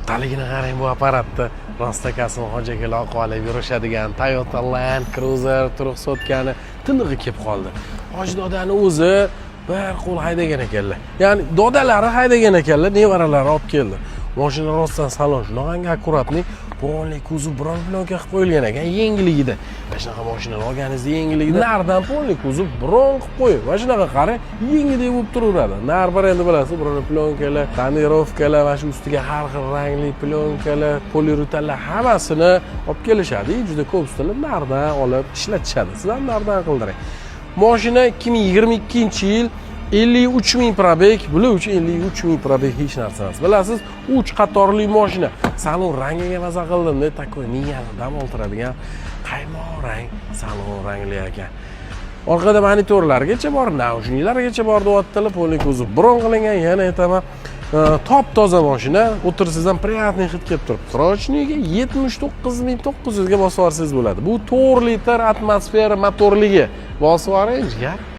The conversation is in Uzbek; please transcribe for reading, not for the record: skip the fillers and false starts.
Kattaligini qarang bu apparatni. Rostakasini hoji akalar olib yurishadigan Toyota Land Cruiser 400 tinig'i kelib qoldi. Hoji dodani o'zi bir qo'l haydagan ekanlar. Ya'ni dodalari haydagan ekanlar, nevaralari olib keldi. Mashina rostdan salon shunaqangi akkuratni, polni kuzov bron blonka qilib qo'yilgan ekan, yengilligida. Mana shunaqa mashinalar olganingizda yengilligida nardan polni kuzov bron qilib qo'yib, mana shunaqa qarang, yengidek bo'lib turaveradi. Nar endi bilasiz, bron plonkalar, tonirovkalar, mana shu ustiga har xil rangli plonkalar, poliuretanlar hammasini olib kelishadi. Juda ko'p ustalar nardan olib ishlatishadi. Sizlar nardan qildiring. Mashina 2022-yil 53.000 probeg, bular uchun 53.000 probeg hech narsa emas. Bilasiz, 3 qatorli mashina. Salon rangiga maza qildim, takoy niyani dam oltiradigan qaymoq rang salon rangli ekan. Orqada monitorlargacha bor, naushniklargacha bor deyaptilar, polni kuzov bron qilingan, yana aytaman, top-toza mashina, o'tirsangiz ham приятный hid kelib turibdi. Srochniga 79.900 ga bosib olsangiz bo'ladi. Bu 4 litr atmosfera motorligi. Bosib oling, jigar.